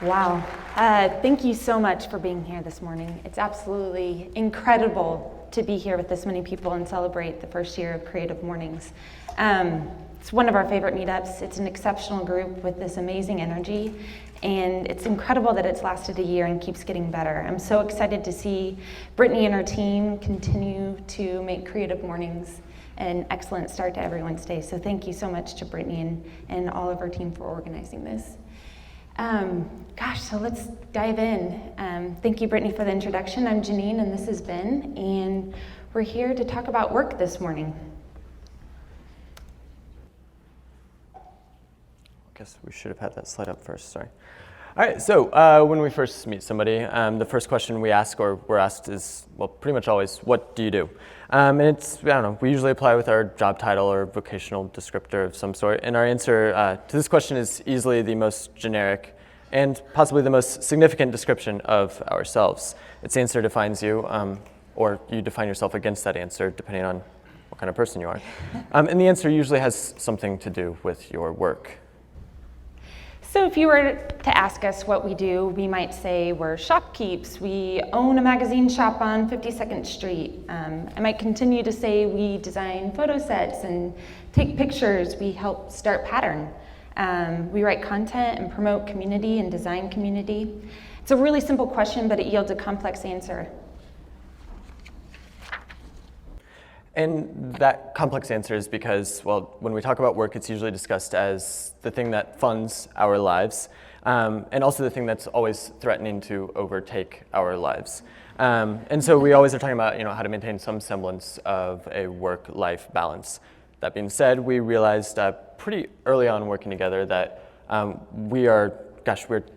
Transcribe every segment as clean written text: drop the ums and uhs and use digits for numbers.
Wow. Thank you so much for being here this morning. It's absolutely incredible to be here with this many people and celebrate the first year of Creative Mornings. It's one of our favorite meetups. It's an exceptional group with this amazing energy, and it's incredible that it's lasted a year and keeps getting better. I'm so excited to see Brittany and her team continue to make Creative Mornings an excellent start to everyone's day. So thank you so much to Brittany and all of our team for organizing this. So let's dive in. Thank you, Brittany, for the introduction. I'm Janneane, and this is Ben, and we're here to talk about work this morning. I guess we should have had that slide up first, sorry. All right, so when we first meet somebody, the first question we ask, or we're asked, is, well, pretty much always, what do you do? And it's, I don't know, we usually apply with our job title or vocational descriptor of some sort, and our answer to this question is easily the most generic and possibly the most significant description of ourselves. Its answer defines you, or you define yourself against that answer, depending on what kind of person you are. And the answer usually has something to do with your work. So if you were to ask us what we do, we might say we're shopkeeps, we own a magazine shop on 52nd Street. I might continue to say we design photo sets and take pictures, we help start Pattern. We write content and promote community and design community. It's a really simple question, but it yields a complex answer. And that complex answer is because, well, when we talk about work, it's usually discussed as the thing that funds our lives, and also the thing that's always threatening to overtake our lives. And so we always are talking about, how to maintain some semblance of a work-life balance. That being said, we realized pretty early on working together that we're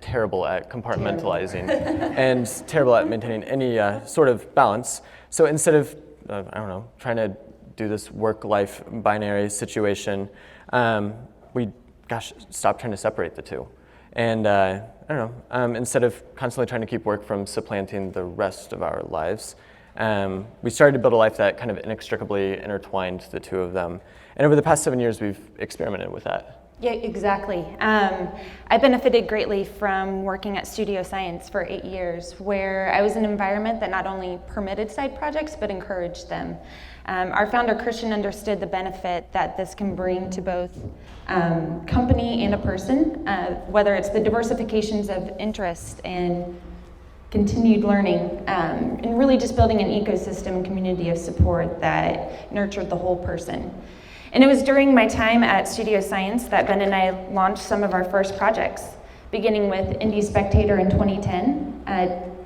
terrible at compartmentalizing and terrible at maintaining any sort of balance. So instead of trying to do this work-life binary situation, we stopped trying to separate the two. And instead of constantly trying to keep work from supplanting the rest of our lives, we started to build a life that kind of inextricably intertwined the two of them. And over the past 7 years, we've experimented with that. Yeah, exactly. I benefited greatly from working at Studio Science for 8 years, where I was in an environment that not only permitted side projects, but encouraged them. Our founder, Christian, understood the benefit that this can bring to both company and a person, whether it's the diversifications of interest and continued learning, and really just building an ecosystem and community of support that nurtured the whole person. And it was during my time at Studio Science that Ben and I launched some of our first projects, beginning with Indie Spectator in 2010.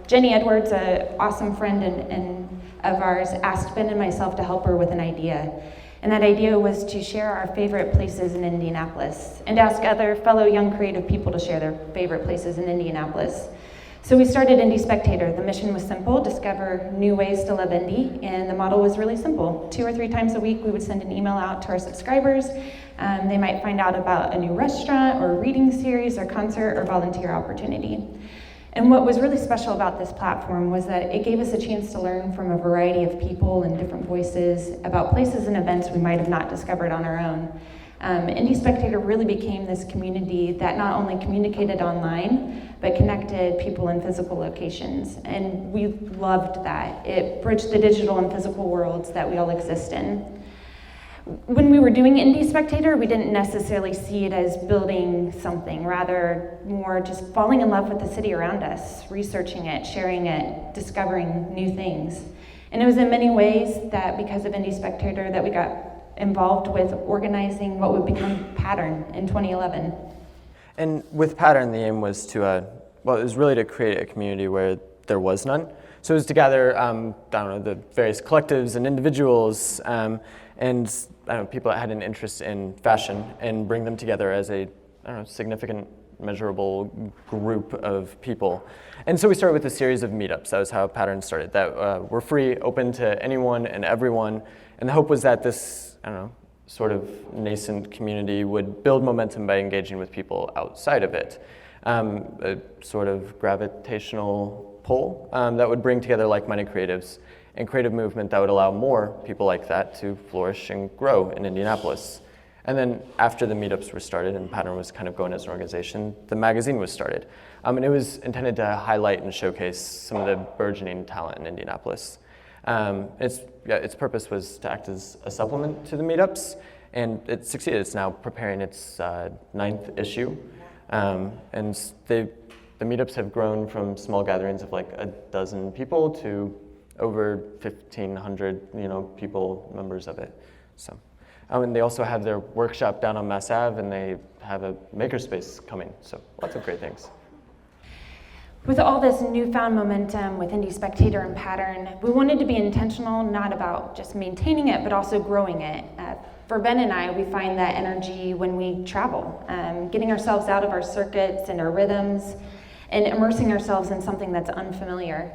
Jenny Edwards, an awesome friend of ours, asked Ben and myself to help her with an idea. And that idea was to share our favorite places in Indianapolis and ask other fellow young creative people to share their favorite places in Indianapolis. So we started Indie Spectator. The mission was simple: discover new ways to love indie, and the model was really simple. 2 or 3 times a week, we would send an email out to our subscribers. They might find out about a new restaurant or reading series or concert or volunteer opportunity. And what was really special about this platform was that it gave us a chance to learn from a variety of people and different voices about places and events we might have not discovered on our own. Indie Spectator really became this community that not only communicated online, but connected people in physical locations. And we loved that. It bridged the digital and physical worlds that we all exist in. When we were doing Indie Spectator, we didn't necessarily see it as building something, rather more just falling in love with the city around us, researching it, sharing it, discovering new things. And it was in many ways that because of Indie Spectator that we got involved with organizing what would become Pattern in 2011. And with Pattern, the aim was to, it was really to create a community where there was none. So it was to gather, the various collectives and individuals and people that had an interest in fashion and bring them together as a I don't know, significant, measurable group of people. And so we started with a series of meetups. That was how Pattern started, that were free, open to anyone and everyone. And the hope was that this, I don't know, sort of nascent community would build momentum by engaging with people outside of it. A sort of gravitational pull that would bring together like-minded creatives and creative movement that would allow more people like that to flourish and grow in Indianapolis. And then after the meetups were started and Pattern was kind of going as an organization, the magazine was started. And it was intended to highlight and showcase some of the burgeoning talent in Indianapolis. Its purpose was to act as a supplement to the meetups, and it succeeded. It's now preparing its 9th issue. And the meetups have grown from small gatherings of like a dozen people to over 1,500, people, members of it. So, and they also have their workshop down on Mass Ave, and they have a makerspace coming. So, lots of great things. With all this newfound momentum with Indie Spectator and Pattern, we wanted to be intentional, not about just maintaining it, but also growing it. For Ben and I, we find that energy when we travel, getting ourselves out of our circuits and our rhythms, and immersing ourselves in something that's unfamiliar.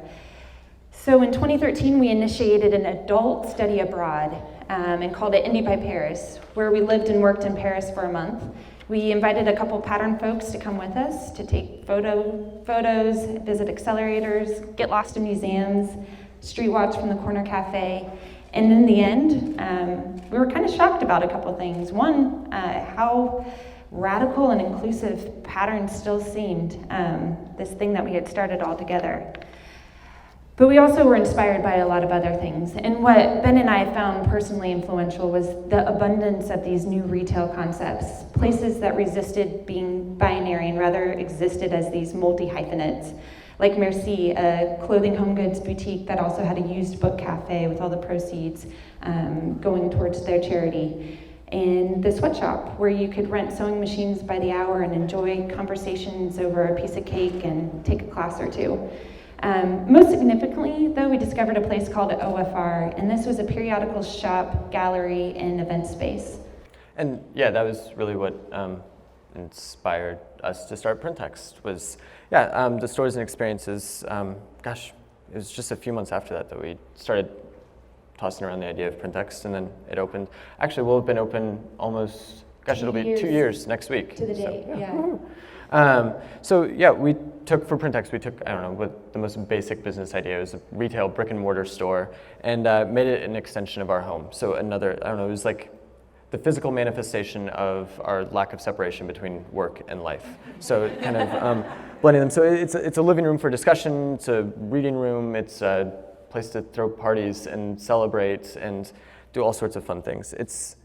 So in 2013, we initiated an adult study abroad and called it Indie by Paris, where we lived and worked in Paris for a month. We invited a couple Pattern folks to come with us to take photos, visit accelerators, get lost in museums, street watch from the corner cafe. And in the end, we were kind of shocked about a couple things. One, how radical and inclusive Pattern still seemed, this thing that we had started all together. But we also were inspired by a lot of other things. And what Ben and I found personally influential was the abundance of these new retail concepts, places that resisted being binary and rather existed as these multi-hyphenates, like Merci, a clothing home goods boutique that also had a used book cafe with all the proceeds going towards their charity. And the sweatshop, where you could rent sewing machines by the hour and enjoy conversations over a piece of cake and take a class or two. Most significantly, though, we discovered a place called OFR, and this was a periodical shop, gallery, and event space. And yeah, that was really what inspired us to start PRINTtEXT was, the stories and experiences. It was just a few months after that we started tossing around the idea of PRINTtEXT, and then it opened. Actually, we'll have been open almost, it'll be 2 years next week. To the date, We took, what the most basic business idea was a retail brick and mortar store, and made it an extension of our home. So it was like the physical manifestation of our lack of separation between work and life. So kind of blending them. So it's a living room for discussion, it's a reading room, it's a place to throw parties and celebrate and do all sorts of fun things. It's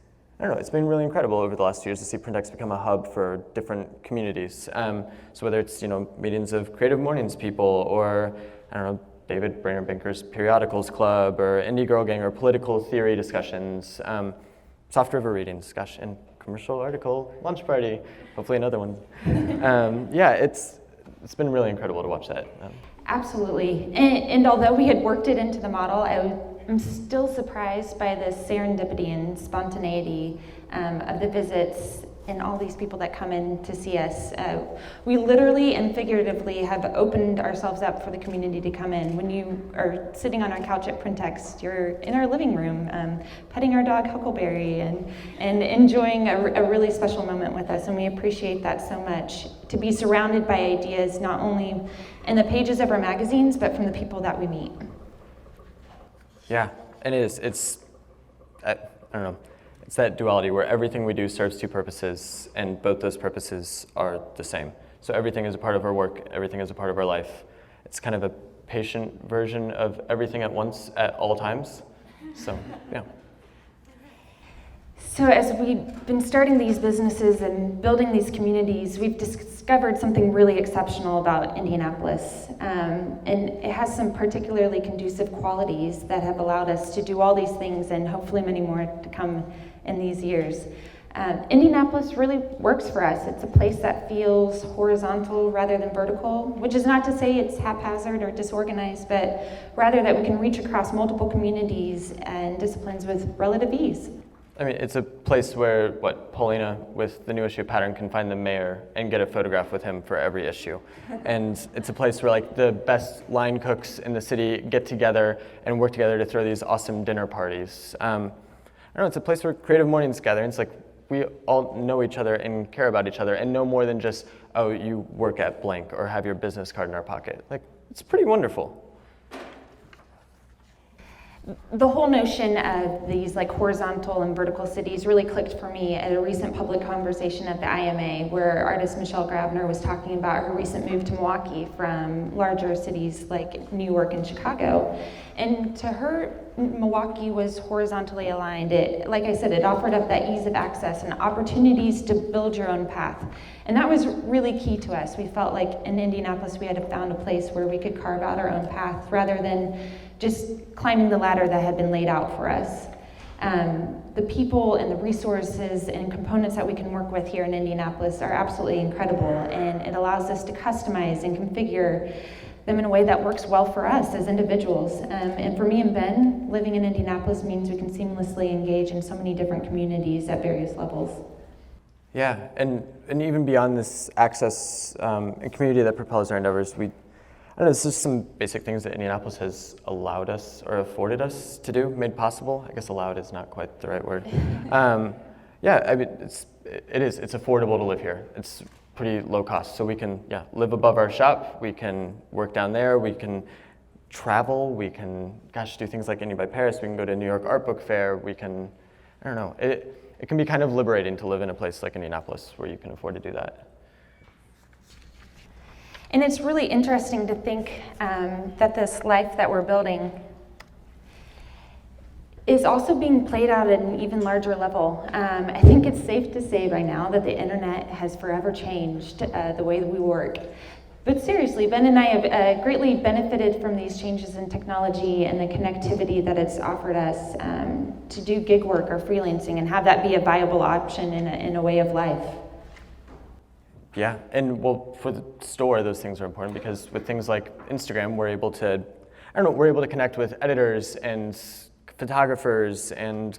been really incredible over the last few years to see PRINTtEXT become a hub for different communities. So whether it's, meetings of CreativeMornings people or, David Brainerd Binker's Periodicals Club or Indie Girl Gang or political theory discussions, Soft River readings, and commercial article lunch party, hopefully another one. It's been really incredible to watch that. Absolutely. And although we had worked it into the model, I'm still surprised by the serendipity and spontaneity of the visits and all these people that come in to see us. We literally and figuratively have opened ourselves up for the community to come in. When you are sitting on our couch at PRINTtEXT, you're in our living room, petting our dog Huckleberry and enjoying a really special moment with us, and we appreciate that so much. To be surrounded by ideas not only in the pages of our magazines, but from the people that we meet. Yeah, it is. It's that duality where everything we do serves two purposes, and both those purposes are the same. So everything is a part of our work, everything is a part of our life. It's kind of a patient version of everything at once at all times. So, yeah. So as we've been starting these businesses and building these communities, we've discovered something really exceptional about Indianapolis. And it has some particularly conducive qualities that have allowed us to do all these things and hopefully many more to come in these years. Indianapolis really works for us. It's a place that feels horizontal rather than vertical, which is not to say it's haphazard or disorganized, but rather that we can reach across multiple communities and disciplines with relative ease. I mean, it's a place where, Paulina, with the new issue of Pattern, can find the mayor and get a photograph with him for every issue. And it's a place where, the best line cooks in the city get together and work together to throw these awesome dinner parties. I don't know, it's a place where Creative Mornings gather, and it's we all know each other and care about each other and know more than just, oh, you work at blank or have your business card in our pocket. It's pretty wonderful. The whole notion of these horizontal and vertical cities really clicked for me at a recent public conversation at the IMA, where artist Michelle Grabner was talking about her recent move to Milwaukee from larger cities like New York and Chicago. And to her, Milwaukee was horizontally aligned. Like I said, it offered up that ease of access and opportunities to build your own path. And that was really key to us. We felt like in Indianapolis we had found a place where we could carve out our own path rather than just climbing the ladder that had been laid out for us. The people and the resources and components that we can work with here in Indianapolis are absolutely incredible, and it allows us to customize and configure them in a way that works well for us as individuals. And for me and Ben, living in Indianapolis means we can seamlessly engage in so many different communities at various levels. Yeah, and even beyond this access and community that propels our endeavors, I don't know, this is some basic things that Indianapolis has allowed us or afforded us to do, made possible. I guess allowed is not quite the right word. Yeah, I mean, it's affordable to live here. It's pretty low cost, so we can live above our shop, we can work down there, we can travel, we can, do things like Indie by Paris, we can go to New York Art Book Fair, we can, I don't know, it can be kind of liberating to live in a place like Indianapolis where you can afford to do that. And it's really interesting to think that this life that we're building is also being played out at an even larger level. I think it's safe to say by now that the internet has forever changed the way that we work. But seriously, Ben and I have greatly benefited from these changes in technology and the connectivity that it's offered us to do gig work or freelancing and have that be a viable option in a way of life. Yeah, and for the store, those things are important because with things like Instagram, we're able to connect with editors and photographers and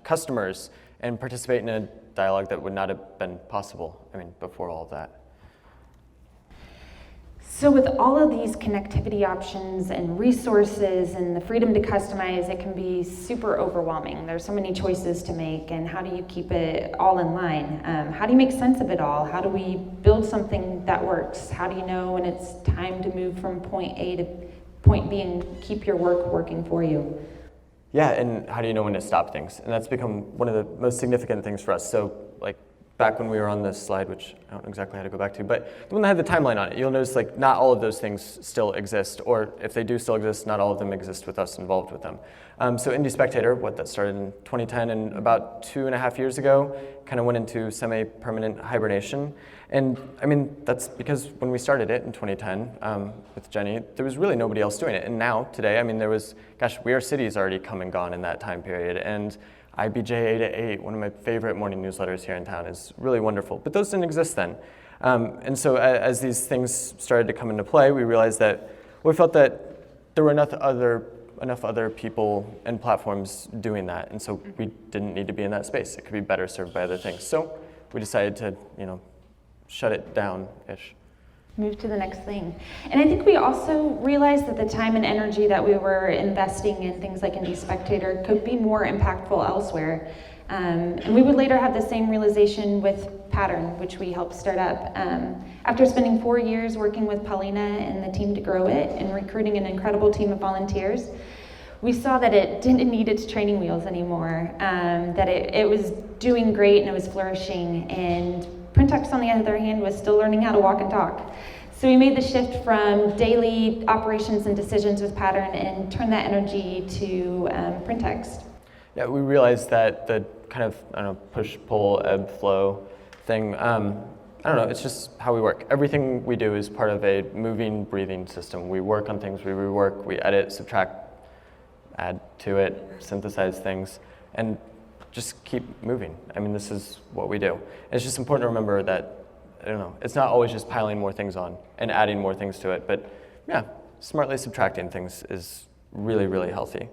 customers and participate in a dialogue that would not have been possible, before all of that. So with all of these connectivity options and resources and the freedom to customize, it can be super overwhelming. There's so many choices to make, and how do you keep it all in line? How do you make sense of it all? How do we build something that works? How do you know when it's time to move from point A to point B and keep your work working for you? Yeah, and how do you know when to stop things? And that's become one of the most significant things for us. So back when we were on this slide, which I don't know exactly how to go back to, but the one that had the timeline on it, you'll notice not all of those things still exist, or if they do still exist, not all of them exist with us involved with them. So Indie Spectator, that started in 2010, and about 2.5 years ago, kind of went into semi-permanent hibernation. And that's because when we started it in 2010 with Jenny, there was really nobody else doing it. And now, today, there was, We Are City's already come and gone in that time period. And IBJ 8 to 8, one of my favorite morning newsletters here in town, is really wonderful. But those didn't exist then. And so as these things started to come into play, we realized that we felt that there were enough other people and platforms doing that. And so we didn't need to be in that space. It could be better served by other things. So we decided to, shut it down-ish. Move to the next thing. And I think we also realized that the time and energy that we were investing in things like Indie Spectator could be more impactful elsewhere. And we would later have the same realization with Pattern, which we helped start up. After spending 4 years working with Paulina and the team to grow it and recruiting an incredible team of volunteers, we saw that it didn't need its training wheels anymore, that it was doing great and it was flourishing. And PRINTtEXT, on the other hand, was still learning how to walk and talk. So we made the shift from daily operations and decisions with Pattern and turned that energy to PRINTtEXT. Yeah, we realized that the kind of, push, pull, ebb, flow thing, it's just how we work. Everything we do is part of a moving, breathing system. We work on things, we rework, we edit, subtract, add to it, synthesize things, and just keep moving. This is what we do. And it's just important to remember that, it's not always just piling more things on and adding more things to it, but smartly subtracting things is really, really healthy.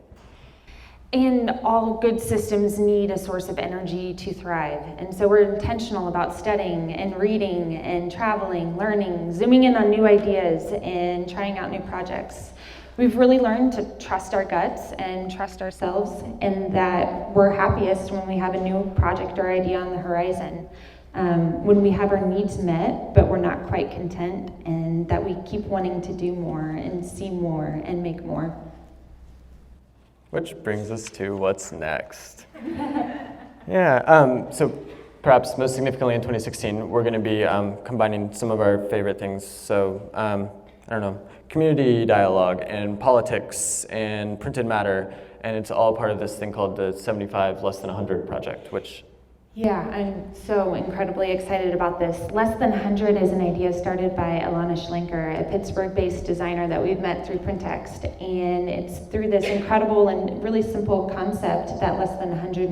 And all good systems need a source of energy to thrive. And so we're intentional about studying and reading and traveling, learning, zooming in on new ideas, and trying out new projects. We've really learned to trust our guts and trust ourselves, and that we're happiest when we have a new project or idea on the horizon. When we have our needs met, but we're not quite content, and that we keep wanting to do more and see more and make more. Which brings us to what's next. Yeah, so perhaps most significantly in 2016, we're going to be combining some of our favorite things. So, I don't know, community dialogue and politics and printed matter, and it's all part of this thing called the 75 Less Than 100 project, which... Yeah, I'm so incredibly excited about this. Less Than 100 is an idea started by Alana Schlenker, a Pittsburgh-based designer that we've met through PRINTtEXT, and it's through this incredible and really simple concept that Less Than 100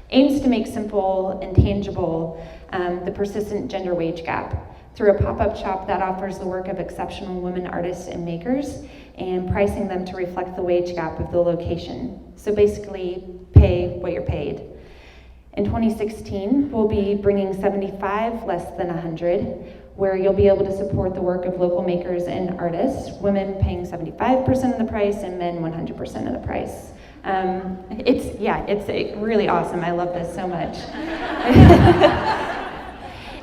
aims to make simple and tangible the persistent gender wage gap through a pop-up shop that offers the work of exceptional women artists and makers and pricing them to reflect the wage gap of the location. So basically, pay what you're paid. In 2016, we'll be bringing 75 Less Than 100, where you'll be able to support the work of local makers and artists, women paying 75% of the price and men 100% of the price. It's really awesome. I love this so much.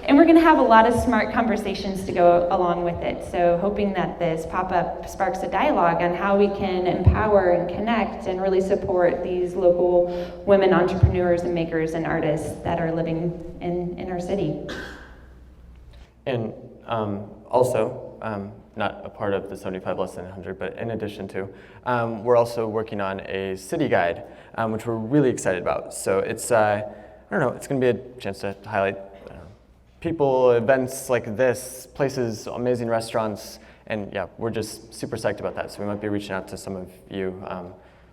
And we're going to have a lot of smart conversations to go along with it. So hoping that this pop-up sparks a dialogue on how we can empower and connect and really support these local women entrepreneurs and makers and artists that are living in our city. And also, not a part of the 75 Less Than 100, but in addition to, we're also working on a city guide, which we're really excited about. So it's, it's going to be a chance to highlight people, events like this, places, amazing restaurants, and yeah, we're just super psyched about that. So we might be reaching out to some of you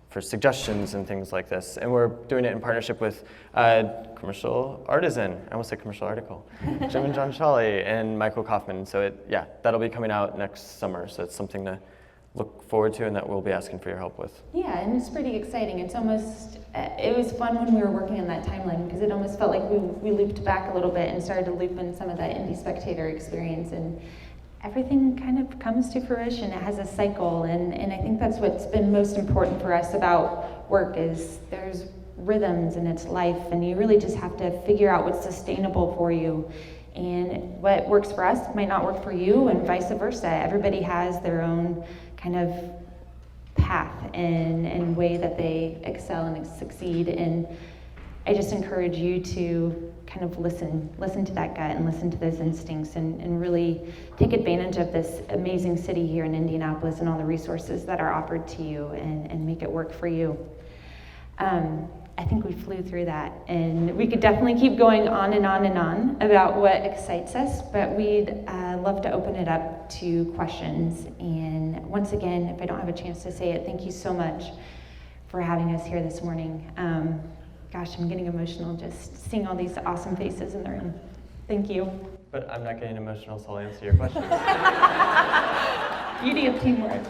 for suggestions and things like this. And we're doing it in partnership with Commercial Artisan, I almost said Commercial Article, Jim and John Shawley and Michael Kaufman. So that'll be coming out next summer. So it's something to look forward to and that we'll be asking for your help with. Yeah, and it's pretty exciting. It's almost, it was fun when we were working on that timeline because it almost felt like we looped back a little bit and started to loop in some of that Indie Spectator experience, and everything kind of comes to fruition. It has a cycle, and I think that's what's been most important for us about work is there's rhythms and it's life, and you really just have to figure out what's sustainable for you. And what works for us might not work for you, and vice versa. Everybody has their own kind of path and way that they excel and succeed. And I just encourage you to kind of listen to that gut and listen to those instincts and really take advantage of this amazing city here in Indianapolis and all the resources that are offered to you and make it work for you. I think we flew through that, and we could definitely keep going on and on and on about what excites us, but we'd love to open it up to questions. And once again, if I don't have a chance to say it, thank you so much for having us here this morning. Gosh, I'm getting emotional just seeing all these awesome faces in the room. Thank you. But I'm not getting emotional, so I'll answer your questions. Beauty of teamwork.